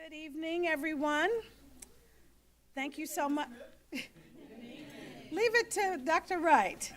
Good evening, everyone. Thank you so much. Leave it to Dr. Wright.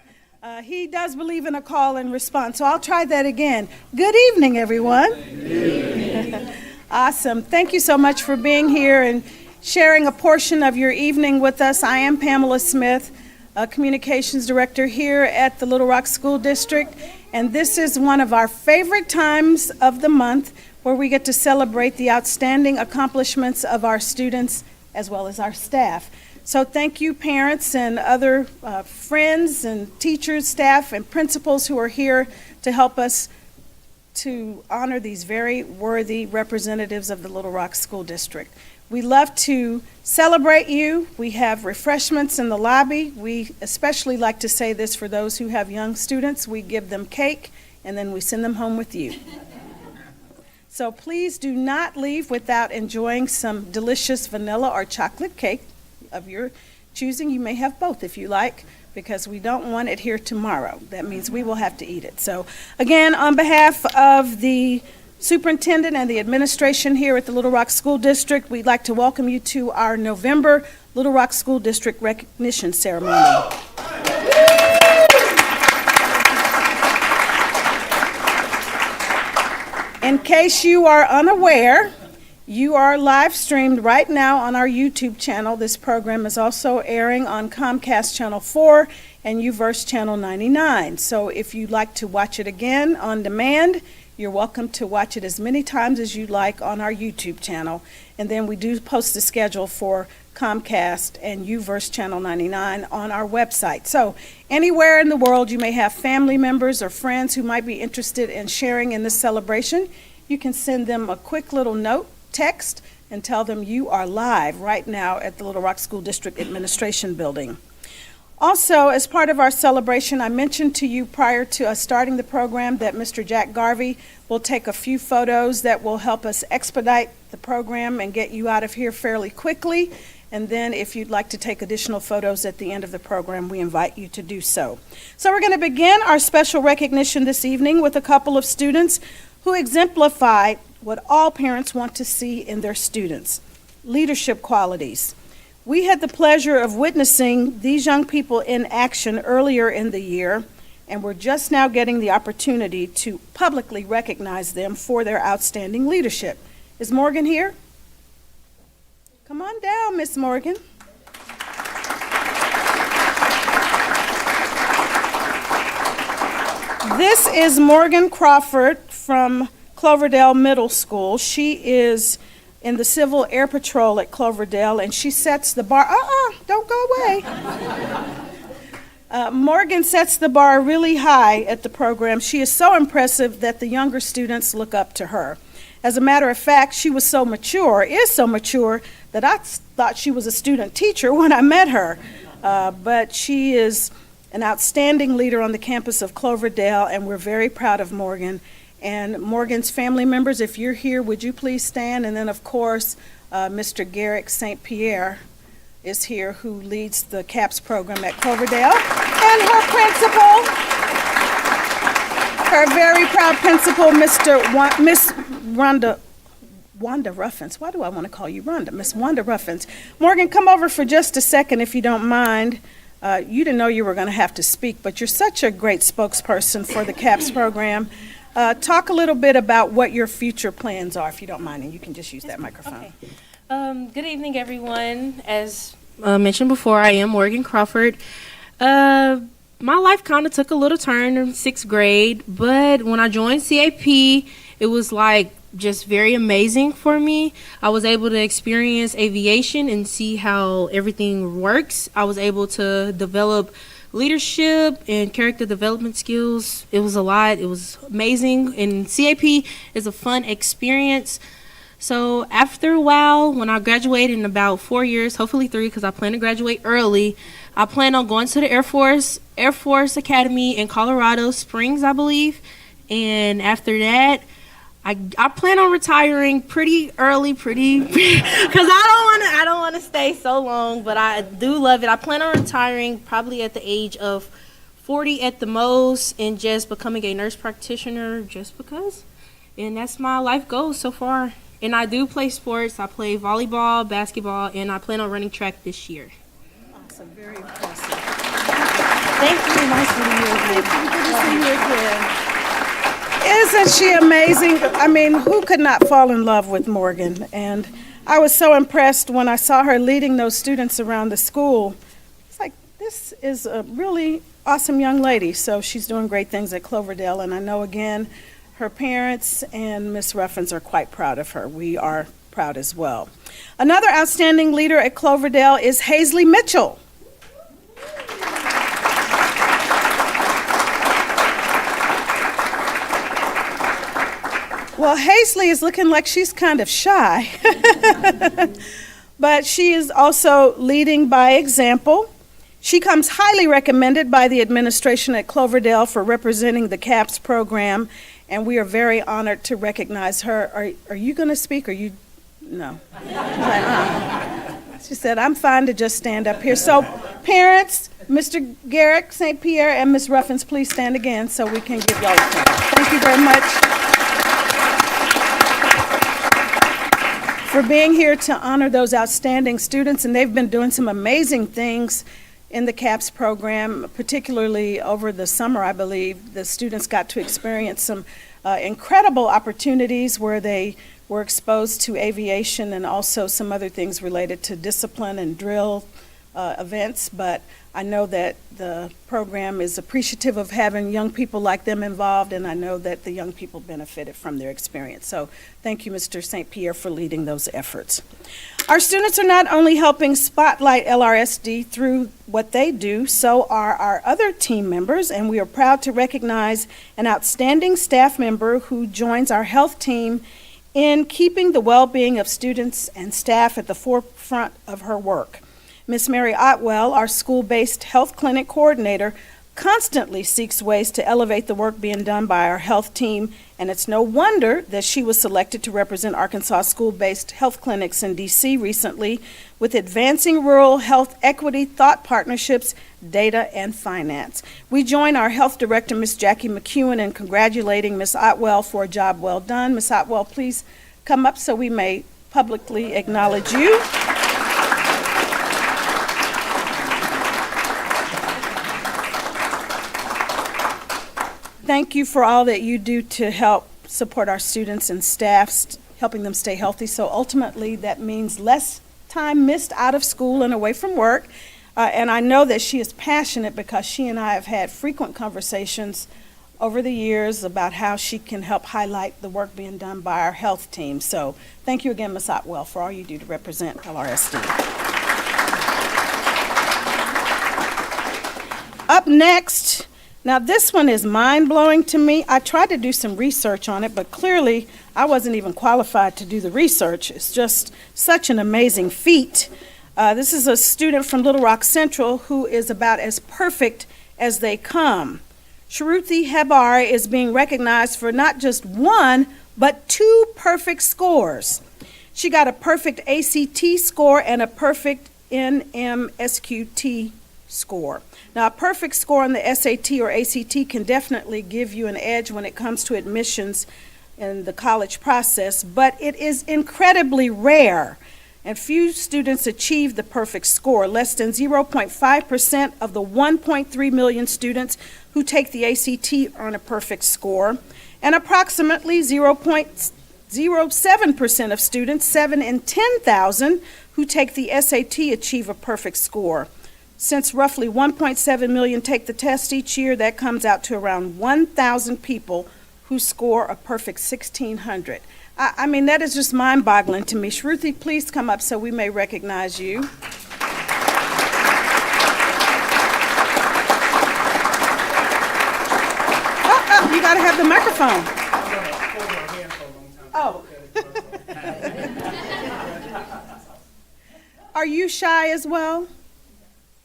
He does believe in a call and response, so I'll try that again. Good evening, everyone. Good evening. Awesome. Thank you so much for being here and sharing a portion of your evening with us. I am Pamela Smith, a communications director here at the Little Rock School District, and this is one of our favorite times of the month where we get to celebrate the outstanding accomplishments of our students as well as our staff. So thank you, parents and other friends and teachers, staff, and principals who are here to help us to honor these very worthy representatives of the Little Rock School District. We love to celebrate you. We have refreshments in the lobby. We especially like to say this for those who have young students. We give them cake, and then we send them home with you. So please do not leave without enjoying some delicious vanilla or chocolate cake of your choosing. You may have both if you like, because we don't want it here tomorrow. That means we will have to eat it. So again, on behalf of the superintendent and the administration here at the Little Rock School District, we'd like to welcome you to our November Little Rock School District recognition ceremony. In case you are unaware, you are live streamed right now on our YouTube channel. This program is also airing on Comcast Channel 4 and UVerse Channel 99. So if you'd like to watch it again on demand, you're welcome to watch it as many times as you'd like on our YouTube channel. And then we do post the schedule for Comcast and UVerse Channel 99 on our website. So anywhere in the world you may have family members or friends who might be interested in sharing in this celebration, you can send them a quick little note, text, and tell them you are live right now at the Little Rock School District Administration Building. Also, as part of our celebration, I mentioned to you prior to us starting the program that Mr. Jack Garvey will take a few photos that will help us expedite the program and get you out of here fairly quickly. And then if you'd like to take additional photos at the end of the program, we invite you to do so. So we're going to begin our special recognition this evening with a couple of students who exemplify what all parents want to see in their students: leadership qualities. We had the pleasure of witnessing these young people in action earlier in the year, and we're just now getting the opportunity to publicly recognize them for their outstanding leadership. Is Morgan here? Come on down, Miss Morgan. This is Morgan Crawford from Cloverdale Middle School. She is in the Civil Air Patrol at Cloverdale, and she sets the bar. Don't go away. Morgan sets the bar really high at the program. She is so impressive that the younger students look up to her. As a matter of fact, she is so mature that I thought she was a student teacher when I met her. But she is an outstanding leader on the campus of Cloverdale, and we're very proud of Morgan. And Morgan's family members, if you're here, would you please stand? And then, of course, Mr. Garrick St. Pierre is here, who leads the CAPS program at Cloverdale. And her principal, her very proud principal, Miss Wanda Ruffins. Why do I want to call you Rhonda? Miss Wanda Ruffins. Morgan, come over for just a second, if you don't mind. You didn't know you were going to have to speak, but you're such a great spokesperson for the CAPS program. Talk a little bit about what your future plans are, if you don't mind, and you can just use that microphone. Okay. Good evening, everyone. As mentioned before, I am Morgan Crawford. My life kind of took a little turn in 6th grade, but when I joined CAP, it was like just very amazing for me. I was able to experience aviation and see how everything works. I was able to develop leadership and character development skills. It was a lot. It was amazing. And CAP is a fun experience. So after a while, when I graduate in about 4 years, hopefully 3, because I plan to graduate early, I plan on going to the Air Force Academy in Colorado Springs, I believe. And after that, I plan on retiring pretty early, because I don't want to stay so long, but I do love it. I plan on retiring probably at the age of 40 at the most, and just becoming a nurse practitioner just because. And that's my life goal so far. And I do play sports. I play volleyball, basketball, and I plan on running track this year. Awesome, very impressive. Thank you. Nice meeting you again. Good to see you again. Isn't she amazing? I mean, who could not fall in love with Morgan? And I was so impressed when I saw her leading those students around the school. It's like, this is a really awesome young lady. So she's doing great things at Cloverdale. And I know, again, her parents and Miss Ruffins are quite proud of her. We are proud as well. Another outstanding leader at Cloverdale is Hazley Mitchell. Well, Hazley is looking like she's kind of shy, but she is also leading by example. She comes highly recommended by the administration at Cloverdale for representing the CAPS program, and we are very honored to recognize her. Are you going to speak, or you? No. She said, I'm fine to just stand up here. So parents, Mr. Garrick, St. Pierre, and Ms. Ruffins, please stand again so we can give y'all a clap. Thank you very much for being here to honor those outstanding students, and they've been doing some amazing things in the CAPS program, particularly over the summer, I believe. The students got to experience some incredible opportunities where they were exposed to aviation and also some other things related to discipline and drill events, but I know that the program is appreciative of having young people like them involved, and I know that the young people benefited from their experience. So thank you, Mr. St. Pierre, for leading those efforts. Our students are not only helping spotlight LRSD through what they do, so are our other team members, and we are proud to recognize an outstanding staff member who joins our health team in keeping the well-being of students and staff at the forefront of her work. Ms. Mary Otwell, our school-based health clinic coordinator, constantly seeks ways to elevate the work being done by our health team, and it's no wonder that she was selected to represent Arkansas school-based health clinics in D.C. recently with advancing rural health equity, thought partnerships, data, and finance. We join our health director, Ms. Jackie McEwen, in congratulating Ms. Otwell for a job well done. Ms. Otwell, please come up so we may publicly acknowledge you. Thank you for all that you do to help support our students and staff, helping them stay healthy. So ultimately, that means less time missed out of school and away from work. And I know that she is passionate because she and I have had frequent conversations over the years about how she can help highlight the work being done by our health team. So thank you again, Ms. Otwell, for all you do to represent LRSD. Up next, now this one is mind-blowing to me. I tried to do some research on it, but clearly I wasn't even qualified to do the research. It's just such an amazing feat. This is a student from Little Rock Central who is about as perfect as they come. Shruti Hebar is being recognized for not just one, but 2 perfect scores. She got a perfect ACT score and a perfect NMSQT score. Now, a perfect score on the SAT or ACT can definitely give you an edge when it comes to admissions in the college process, but it is incredibly rare, and few students achieve the perfect score. Less than 0.5% of the 1.3 million students who take the ACT earn a perfect score, and approximately 0.07% of students, 7 in 10,000, who take the SAT achieve a perfect score. Since roughly 1.7 million take the test each year, that comes out to around 1,000 people who score a perfect 1,600. I mean, that is just mind-boggling to me. Shruti, please come up so we may recognize you. You got to have the microphone. Oh. Are you shy as well?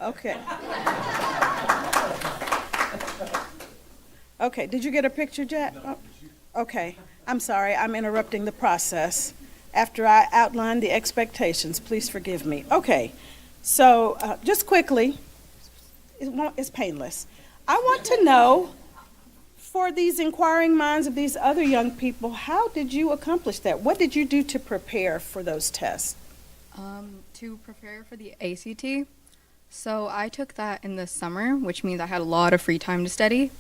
Okay. Okay, did you get a picture, Jack? Oh, okay, I'm sorry, I'm interrupting the process. After I outline the expectations, please forgive me. Okay, so just quickly, it's painless. I want to know for these inquiring minds of these other young people, how did you accomplish that? What did you do to prepare for those tests? To prepare for the ACT, so I took that in the summer, which means I had a lot of free time to study.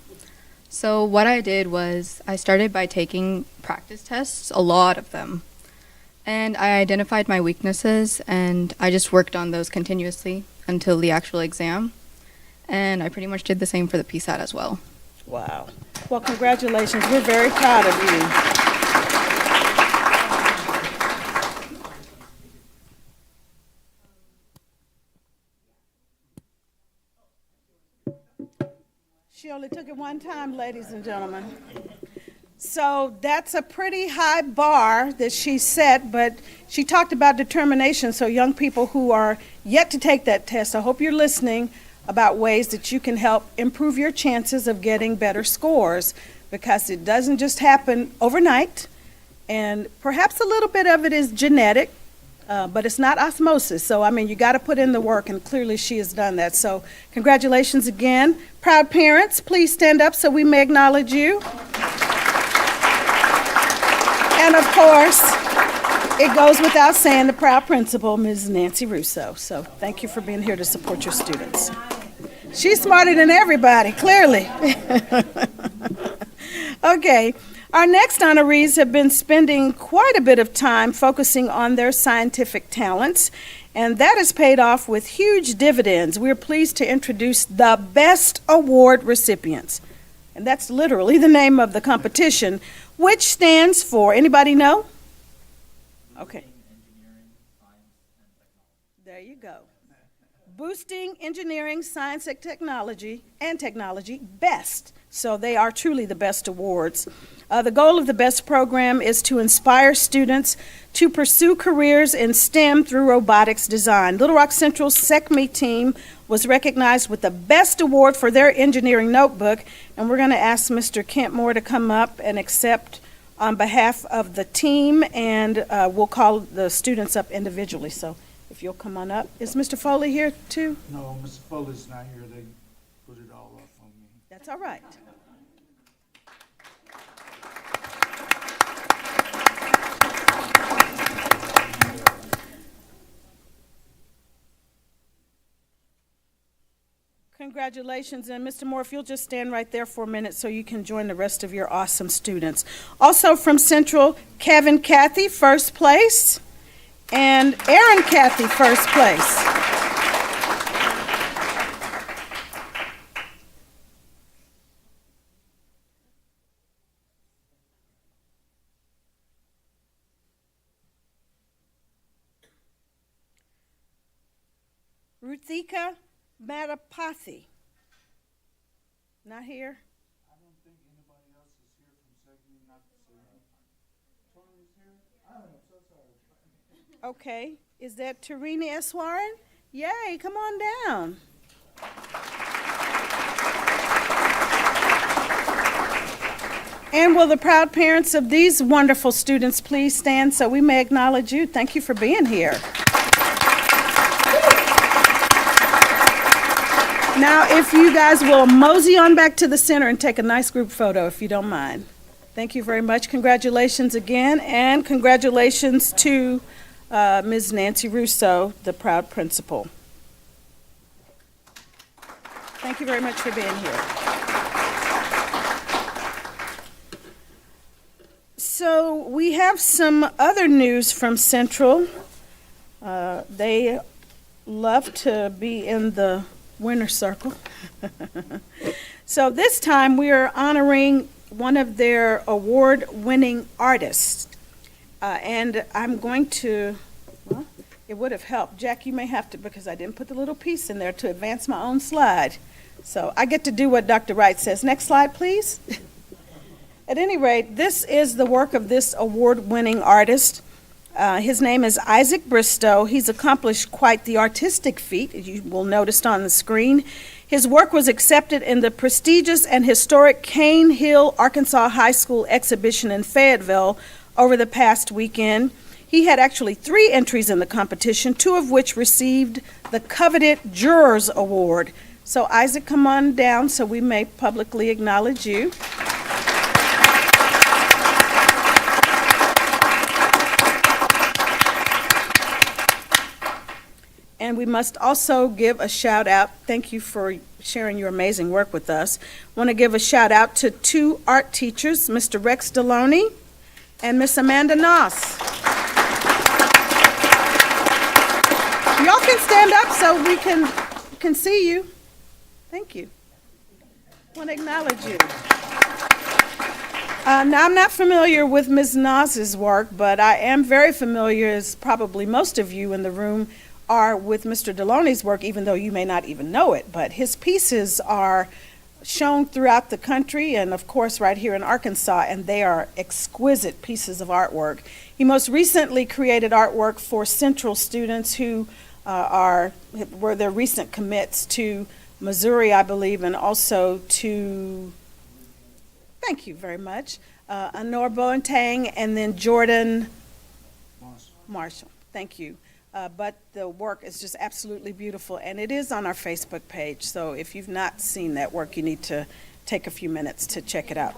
So what I did was I started by taking practice tests, a lot of them, and I identified my weaknesses, and I just worked on those continuously until the actual exam, and I pretty much did the same for the PSAT as well. Wow. Well, congratulations. We're very proud of you. She only took it one time, ladies and gentlemen. So that's a pretty high bar that she set, but she talked about determination. So young people who are yet to take that test, I hope you're listening about ways that you can help improve your chances of getting better scores, because it doesn't just happen overnight, and perhaps a little bit of it is genetic, but it's not osmosis. So, I mean, you got to put in the work, and clearly she has done that. So congratulations again. Proud parents, please stand up so we may acknowledge you. And of course, it goes without saying, the proud principal, Ms. Nancy Russo. So thank you for being here to support your students. She's smarter than everybody, clearly. Okay, our next honorees have been spending quite a bit of time focusing on their scientific talents, and that has paid off with huge dividends. We're pleased to introduce the Best Award recipients. And that's literally the name of the competition, which stands for, anybody know? Okay. There you go. Boosting Engineering, Science, and Technology, BEST. So they are truly the best awards. The goal of the BEST program is to inspire students to pursue careers in STEM through robotics design. Little Rock Central's SECME team was recognized with the BEST award for their engineering notebook, and we're going to ask Mr. Kent Moore to come up and accept on behalf of the team, and we'll call the students up individually. So if you'll come on up. Is Mr. Foley here too? No, Mr. Foley's not here. They put it all up on me. That's all right. Congratulations, and Mr. Moore, if you'll just stand right there for a minute so you can join the rest of your awesome students. Also from Central, Kevin Cathy, first place, and Aaron Cathy, first place. Ruthika Matapathy. Not here? I don't think anybody else is here from SECME, not to say. Tony's here? I am so sorry. Okay. Is that Tarina S. Warren? Yay, come on down. And will the proud parents of these wonderful students please stand so we may acknowledge you? Thank you for being here. Now, if you guys will mosey on back to the center and take a nice group photo, if you don't mind. Thank you very much. Congratulations again, and congratulations to Ms. Nancy Russo, the proud principal. Thank you very much for being here. So we have some other news from Central. They love to be in the winner's circle. So this time we are honoring one of their award-winning artists. And I'm going to, well, it would have helped. Jack, you may have to, because I didn't put the little piece in there to advance my own slide. So I get to do what Dr. Wright says. Next slide, please. At any rate, this is the work of this award-winning artist. His name is Isaac Bristow. He's accomplished quite the artistic feat, as you will notice on the screen. His work was accepted in the prestigious and historic Cane Hill, Arkansas High School exhibition in Fayetteville over the past weekend. He had actually 3 entries in the competition, 2 of which received the coveted Jurors Award. So Isaac, come on down so we may publicly acknowledge you. And we must also give a shout out. Thank you for sharing your amazing work with us. Want to give a shout out to 2 art teachers, Mr. Rex Deloney and Miss Amanda Noss. Y'all can stand up so we can see you. Thank you. Want to acknowledge you. Now, I'm not familiar with Ms. Noss's work, but I am very familiar, as probably most of you in the room are, with Mr. Deloney's work, even though you may not even know it. But his pieces are shown throughout the country and, of course, right here in Arkansas, and they are exquisite pieces of artwork. He most recently created artwork for Central students who were their recent commits to Missouri, I believe, and also to, thank you very much, Honor Boateng and then Jordan Marshall. Thank you. But the work is just absolutely beautiful, and it is on our Facebook page. So if you've not seen that work, you need to take a few minutes to check it out.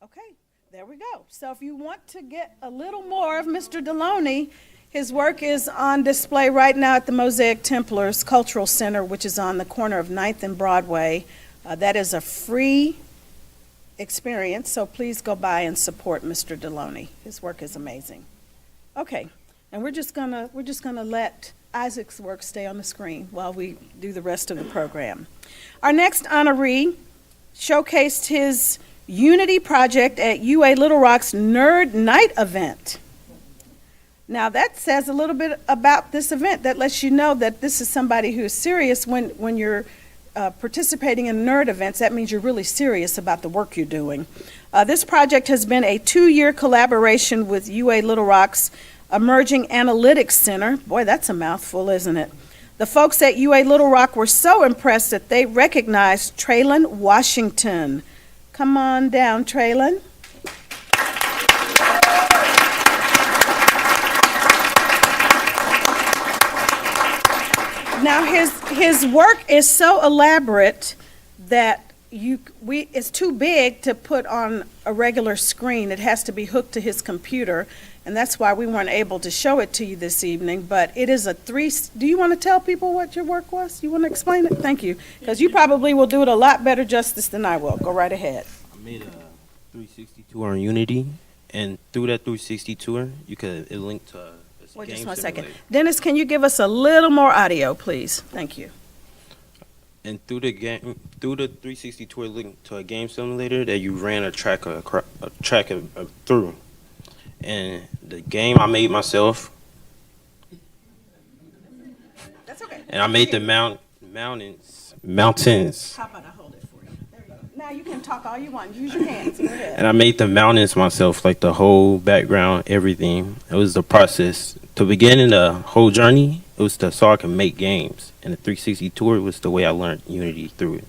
Okay, there we go. So if you want to get a little more of Mr. Deloney, his work is on display right now at the Mosaic Templars Cultural Center, which is on the corner of 9th and Broadway. That is a free experience, so please go by and support Mr. Deloney. His work is amazing. Okay, and we're just gonna let Isaac's work stay on the screen while we do the rest of the program. Our next honoree showcased his Unity project at UA Little Rock's Nerd Night event. Now that says a little bit about this event. That lets you know that this is somebody who is serious. When you're participating in nerd events, that means you're really serious about the work you're doing. This project has been a 2-year collaboration with UA Little Rock's Emerging Analytics Center. Boy, that's a mouthful, isn't it? The folks at UA Little Rock were so impressed that they recognized Traylon Washington. Come on down, Traylon. Now his work is so elaborate that it's too big to put on a regular screen. It has to be hooked to his computer, and that's why we weren't able to show it to you this evening. But it is do you want to tell people what your work was? You want to explain it? Thank you, because you probably will do it a lot better justice than I will. Go right ahead. I made a 360 tour on Unity, and through that 360 tour, it linked to Wait just one second. Dennis, can you give us a little more audio, please? Thank you. And through the 360 tour linked to a game simulator that you ran a track through. And the game I made myself. That's okay. And I made the mountains. How about I hold it for you? There you go. Now you can talk all you want. Use your hands. Go ahead. And I made the mountains myself, like the whole background, everything. It was the process. To begin in the whole journey, it was so I can make games. And the 360 tour was the way I learned Unity through it.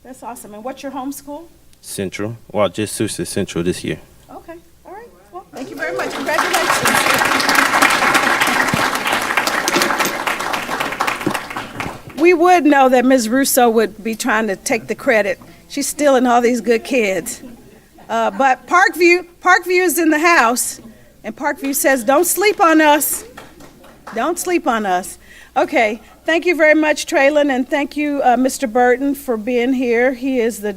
That's awesome. And what's your home school? Central. Well, I just switched to Central this year. Okay. All right. Well, thank you very much. Congratulations. We would know that Ms. Russo would be trying to take the credit. She's stealing all these good kids. But Parkview is in the house, and Parkview says, don't sleep on us. Don't sleep on us. Okay, thank you very much, Traylon, and thank you, Mr. Burton, for being here. He is the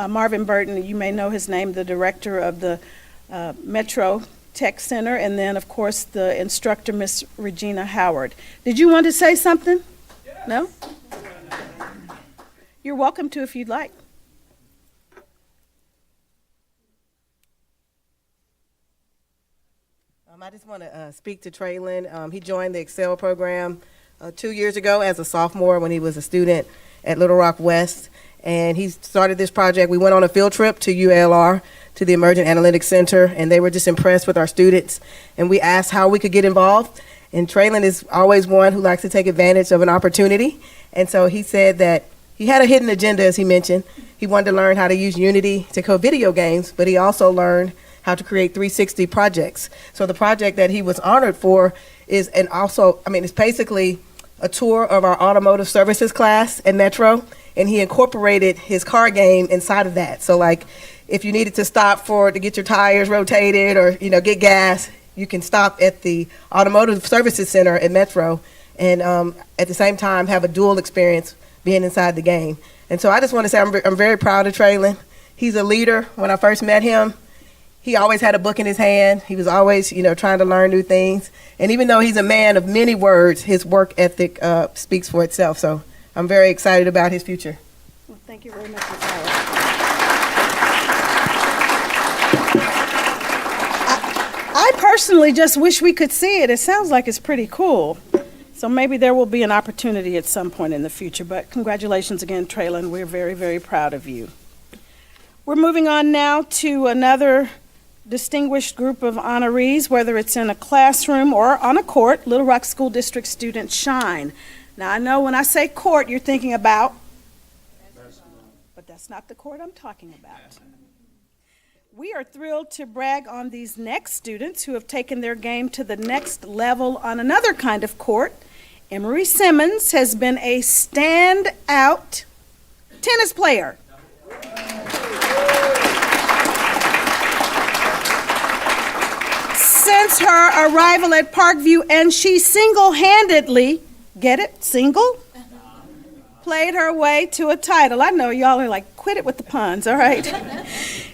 Marvin Burton, you may know his name, the director of the Metro Tech Center, and then, of course, the instructor, Miss Regina Howard. Did you want to say something? Yes. No? You're welcome to if you'd like. I just want to speak to Traylon. He joined the Excel program 2 years ago as a sophomore when he was a student at Little Rock West. And he started this project. We went on a field trip to ULR, to the Emerging Analytics Center, and they were just impressed with our students. And we asked how we could get involved. And Traylon is always one who likes to take advantage of an opportunity. And so he said that he had a hidden agenda, as he mentioned. He wanted to learn how to use Unity to code video games, but he also learned how to create 360 projects. So the project that he was honored for is, and also, it's basically a tour of our automotive services class at Metro, and he incorporated his car game inside of that. So like, if you needed to stop to get your tires rotated or, get gas, you can stop at the Automotive Services Center at Metro and at the same time have a dual experience being inside the game. And so I just want to say I'm very proud of Traylon. He's a leader. When I first met him, he always had a book in his hand. He was always, trying to learn new things. And even though he's a man of many words, his work ethic speaks for itself. So I'm very excited about his future. Well, thank you very much, Ms. Howard. I personally just wish we could see it. It sounds like it's pretty cool. So maybe there will be an opportunity at some point in the future. But congratulations again, Traylon. We're very, very proud of you. We're moving on now to another distinguished group of honorees, whether it's in a classroom or on a court. Little Rock School District students shine. Now, I know when I say court, you're thinking about, but that's not the court I'm talking about. We are thrilled to brag on these next students who have taken their game to the next level on another kind of court. Emery Simmons has been a standout tennis player. Since her arrival at Parkview, and she single-handedly, get it, single? Played her way to a title. I know y'all are like, quit it with the puns, all right?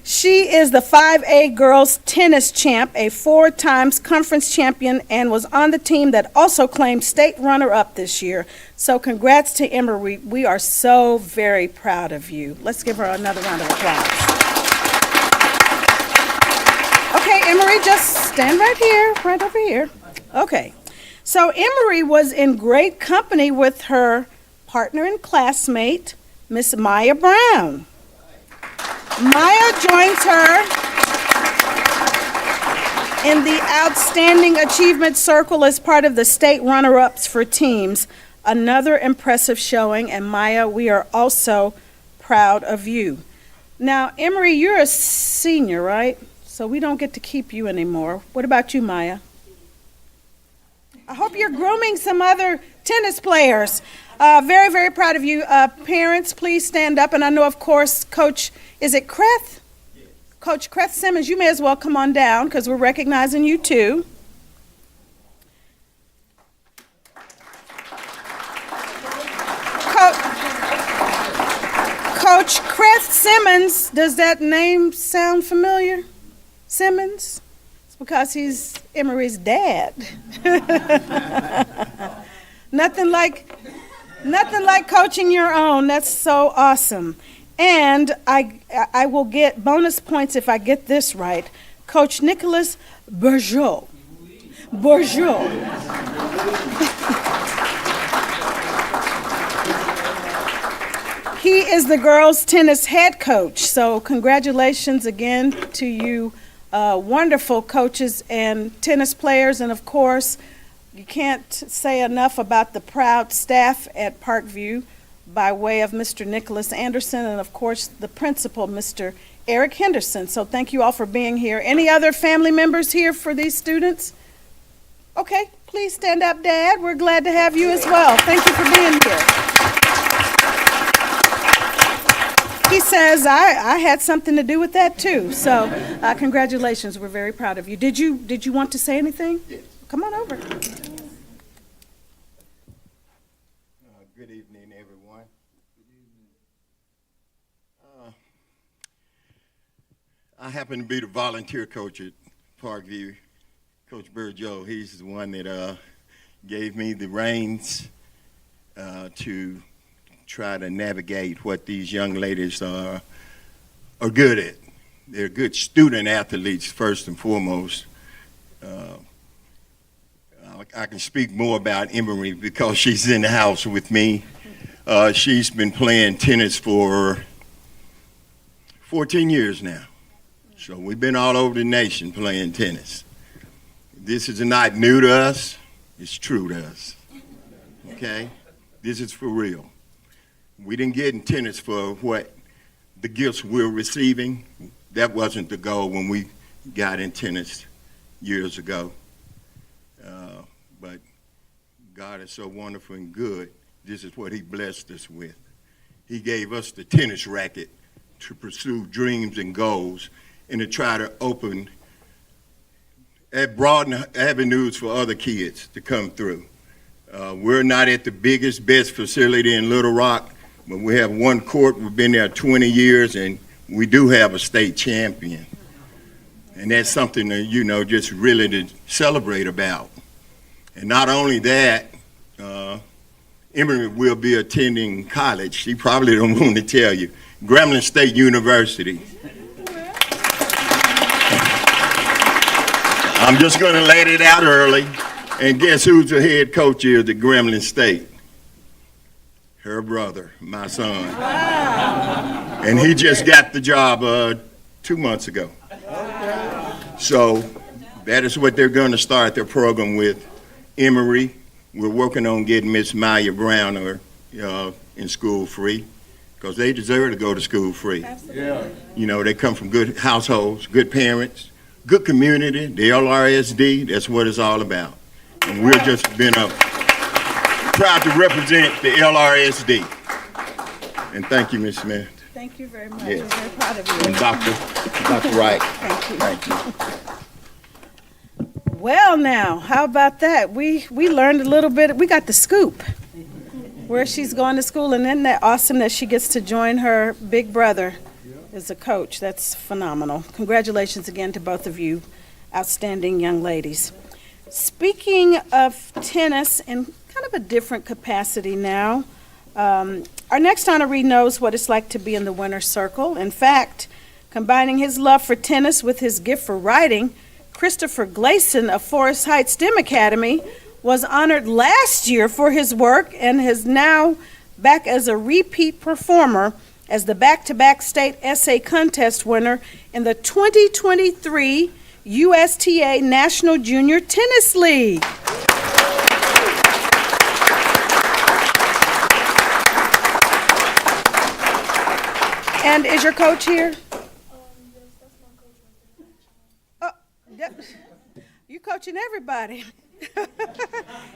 She is the 5A girls tennis champ, a 4 times conference champion, and was on the team that also claimed state runner-up this year. So congrats to Emery. We are so very proud of you. Let's give her another round of applause. Okay, Emery, just stand right here, right over here. Okay, so Emery was in great company with her partner and classmate, Miss Maya Brown. Maya joins her in the Outstanding Achievement Circle as part of the state runner-ups for teams. Another impressive showing, and Maya, we are also proud of you. Now, Emery, you're a senior, right? So we don't get to keep you anymore. What about you, Maya? I hope you're grooming some other tennis players. Very, very proud of you. Parents, please stand up. And I know, of course, Coach, is it Kreth? Yes. Coach Kreth Simmons, you may as well come on down because we're recognizing you too. Coach Kreth Simmons, does that name sound familiar? Simmons? It's because he's Emery's dad. Nothing like coaching your own. That's so awesome. And I will get bonus points if I get this right. Coach Nicholas Bourgeot. He is the girls' tennis head coach. So congratulations again to you wonderful coaches and tennis players. And of course, you can't say enough about the proud staff at Parkview by way of Mr. Nicholas Anderson and, of course, the principal, Mr. Eric Henderson. So thank you all for being here. Any other family members here for these students? Okay, please stand up, Dad. We're glad to have you as well. Thank you for being here. He says I had something to do with that, too. So congratulations. We're very proud of you. Did you want to say anything? Yes. Come on over. Good evening, everyone. I happen to be the volunteer coach at Parkview, Coach Bourgeot. He's the one that gave me the reins to try to navigate what these young ladies are good at. They're good student athletes, first and foremost. I can speak more about Emery because she's in the house with me. She's been playing tennis for 14 years now. So we've been all over the nation playing tennis. This is not new to us. It's true to us. Okay? This is for real. We didn't get in tennis for what the gifts we're receiving. That wasn't the goal when we got in tennis years ago. But God is so wonderful and good. This is what he blessed us with. He gave us the tennis racket to pursue dreams and goals and to try to open it broadened avenues for other kids to come through. We're not at the biggest, best facility in Little Rock, but we have one court. We've been there 20 years, and we do have a state champion. And that's something that, just really to celebrate about. And not only that, Emory will be attending college. She probably don't want to tell you. Grambling State University. I'm just going to let it out early. And guess who's the head coach here at Grambling State? Her brother, my son. Wow. And he just got the job 2 months ago. So that is what they're going to start their program with. Emory, we're working on getting Miss Maya Browner in school free, because they deserve to go to school free. Yeah. They come from good households, good parents, good community, the LRSD, that's what it's all about. And we've just been proud to represent the LRSD. And thank you, Ms. Smith. Thank you very much. Yes. We're very proud of you. And Dr. Wright. Thank you. Thank you. Well, now, how about that? We learned a little bit. We got the scoop where she's going to school, and isn't that awesome that she gets to join her big brother as a coach? That's phenomenal. Congratulations again to both of you, outstanding young ladies. Speaking of tennis in kind of a different capacity now, our next honoree knows what it's like to be in the winner's circle. In fact, combining his love for tennis with his gift for writing, Christopher Gleason of Forest Heights STEM Academy was honored last year for his work and is now back as a repeat performer as the back-to-back state essay contest winner in the 2023 USTA National Junior Tennis League. And is your coach here? You coaching everybody.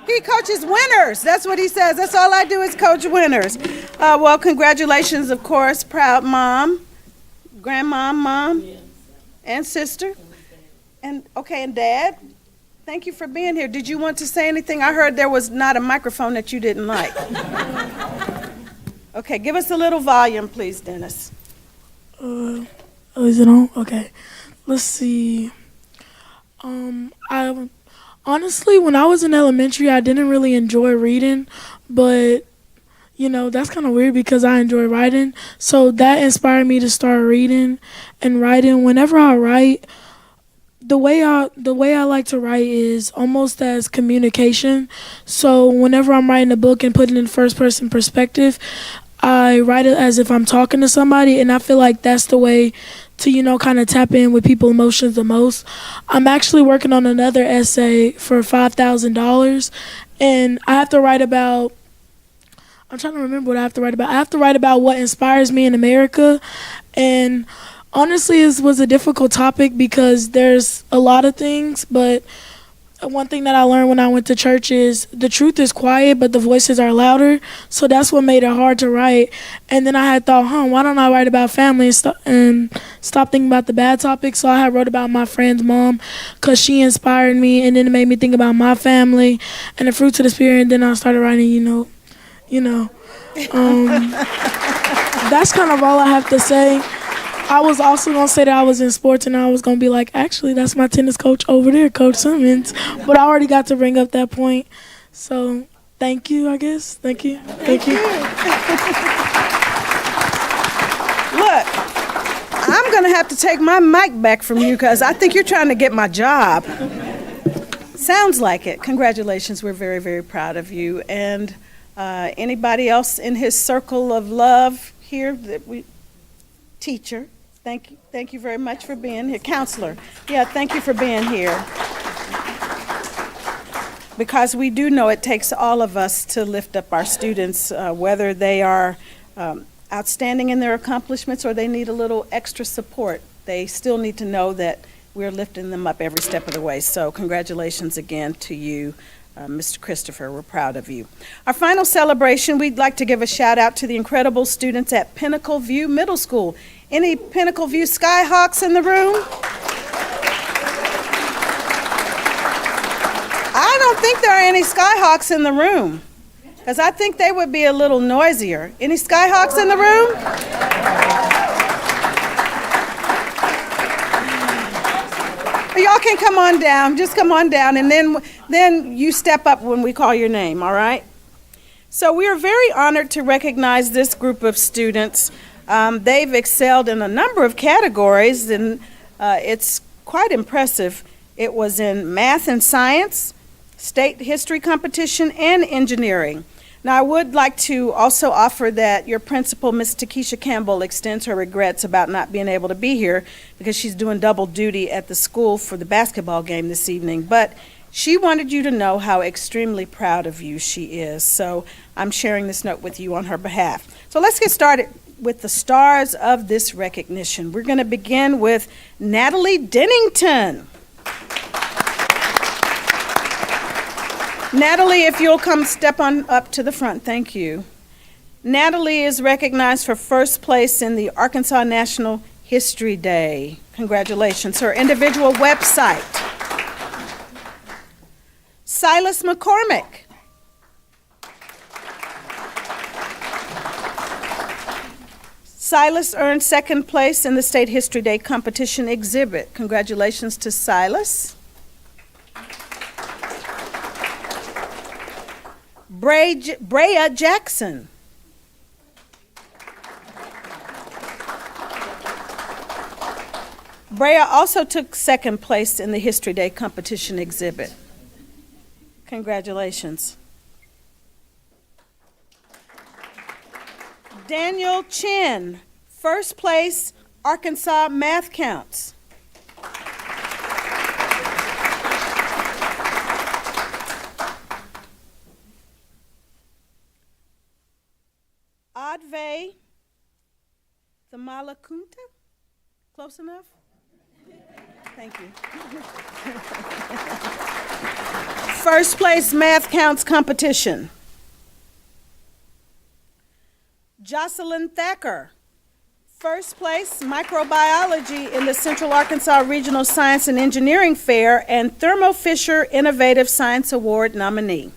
He coaches winners. That's what he says. That's all I do is coach winners. Well, congratulations, of course, proud mom, grandmom, mom, and sister. And dad. Thank you for being here. Did you want to say anything? I heard there was not a microphone that you didn't like. Okay, give us a little volume, please, Dennis. Is it on? Okay. Let's see. I honestly, when I was in elementary, I didn't really enjoy reading, but that's kind of weird because I enjoy writing. So that inspired me to start reading and writing. Whenever I write, the way I like to write is almost as communication. So whenever I'm writing a book and putting it in first person perspective, I write it as if I'm talking to somebody, and I feel like that's the way to, kind of tap in with people's emotions the most. I'm actually working on another essay for $5,000, and I have to write about, I'm trying to remember what I have to write about. I have to write about what inspires me in America, and honestly, it was a difficult topic because there's a lot of things, but one thing that I learned when I went to church is the truth is quiet, but the voices are louder. So that's what made it hard to write. And then I had thought, why don't I write about family and stop thinking about the bad topics? So I had wrote about my friend's mom because she inspired me, and then it made me think about my family and the fruits of the spirit. And then I started writing, that's kind of all I have to say. I was also going to say that I was in sports, and I was going to be like, actually, that's my tennis coach over there, Coach Simmons. But I already got to bring up that point. So thank you, I guess. Thank you. Thank you. Look, I'm going to have to take my mic back from you because I think you're trying to get my job. Sounds like it. Congratulations. We're very, very proud of you. And anybody else in his circle of love here teacher, thank you very much for being here. Counselor, thank you for being here. Because we do know it takes all of us to lift up our students, whether they are outstanding in their accomplishments or they need a little extra support. They still need to know that we're lifting them up every step of the way. So congratulations again to you, Mr. Christopher. We're proud of you. Our final celebration, we'd like to give a shout out to the incredible students at Pinnacle View Middle School. Any Pinnacle View Skyhawks in the room? don't think there are any Skyhawks in the room, because I think they would be a little noisier. Any Skyhawks in the room? Y'all can come on down. Just come on down, and then you step up when we call your name, all right? So we are very honored to recognize this group of students. They've excelled in a number of categories, and it's quite impressive. It was in math and science, state history competition, and engineering. Now, I would like to also offer that your principal, Ms. Takesha Campbell, extends her regrets about not being able to be here because she's doing double duty at the school for the basketball game this evening. But she wanted you to know how extremely proud of you she is. So I'm sharing this note with you on her behalf. So let's get started with the stars of this recognition. We're going to begin with Natalie Dennington. Natalie, if you'll come step on up to the front, thank you. Natalie is recognized for first place in the Arkansas National History Day. Congratulations. Her individual website. Silas McCormick. Silas earned second place in the State History Day competition exhibit. Congratulations to Silas. Brea Jackson. Brea also took second place in the History Day competition exhibit. Congratulations. Daniel Chin, first place, Arkansas Math Counts. Adve Thamalakunta, close enough? Thank you. First place Math Counts competition. Jocelyn Thacker, first place microbiology in the Central Arkansas Regional Science and Engineering Fair and Thermo Fisher Innovative Science Award nominee.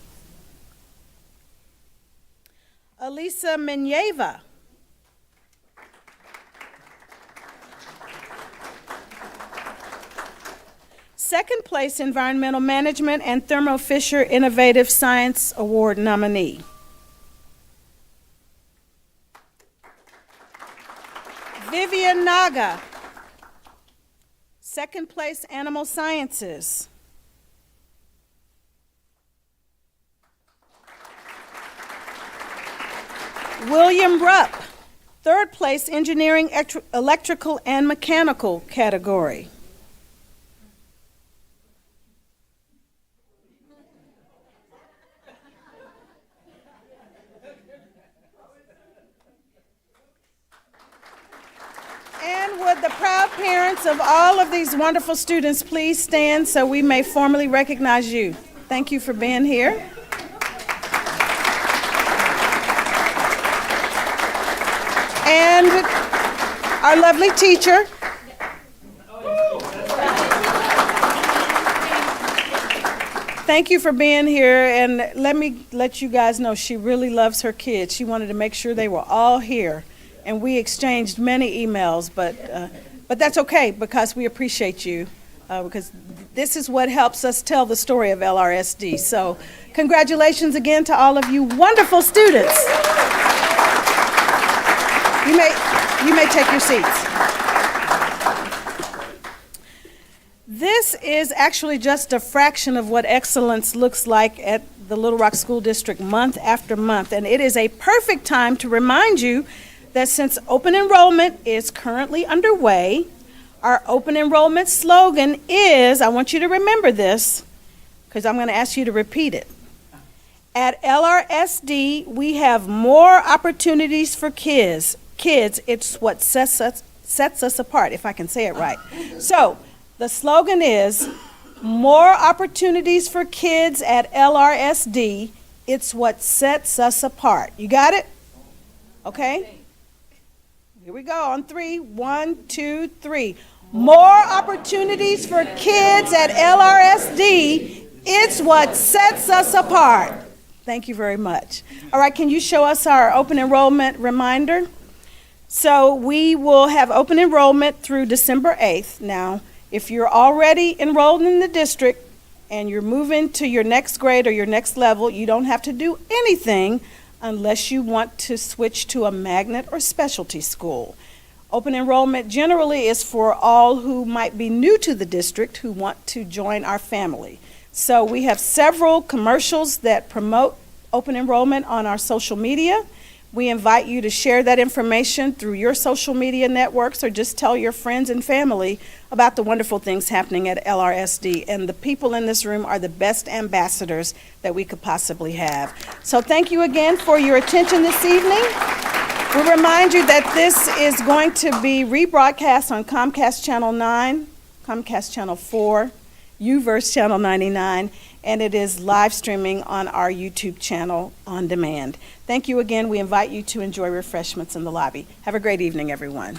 Elisa Menyeva, second place Environmental Management and Thermo Fisher Innovative Science Award nominee. Vivian Naga, second place Animal Sciences. William Rupp, third place Engineering, Electrical, and Mechanical category. And would the proud parents of all of these wonderful students please stand so we may formally recognize you. Thank you for being here. And our lovely teacher. Thank you for being here, and let me let you guys know she really loves her kids. She wanted to make sure they were all here, and we exchanged many emails, but that's okay because we appreciate you because this is what helps us tell the story of LRSD. So congratulations again to all of you wonderful students. You may take your seats. This is actually just a fraction of what excellence looks like at the Little Rock School District month after month, and it is a perfect time to remind you that since open enrollment is currently underway, our open enrollment slogan is, I want you to remember this because I'm going to ask you to repeat it. At LRSD, we have more opportunities for kids. It's what sets us apart, if I can say it right. So the slogan is, more opportunities for kids at LRSD. It's what sets us apart. You got it? Okay. Here we go on 3. 1, 2, 3. More opportunities for kids at LRSD. It's what sets us apart. Thank you very much. All right, can you show us our open enrollment reminder? So we will have open enrollment through December 8th. Now, if you're already enrolled in the district and you're moving to your next grade or your next level, you don't have to do anything unless you want to switch to a magnet or specialty school. Open enrollment generally is for all who might be new to the district who want to join our family. So we have several commercials that promote open enrollment on our social media. We invite you to share that information through your social media networks or just tell your friends and family about the wonderful things happening at LRSD. And the people in this room are the best ambassadors that we could possibly have. So thank you again for your attention this evening. We remind you that this is going to be rebroadcast on Comcast Channel 9, Comcast Channel 4, UVerse Channel 99, and it is live streaming on our YouTube channel on demand. Thank you again. We invite you to enjoy refreshments in the lobby. Have a great evening, everyone.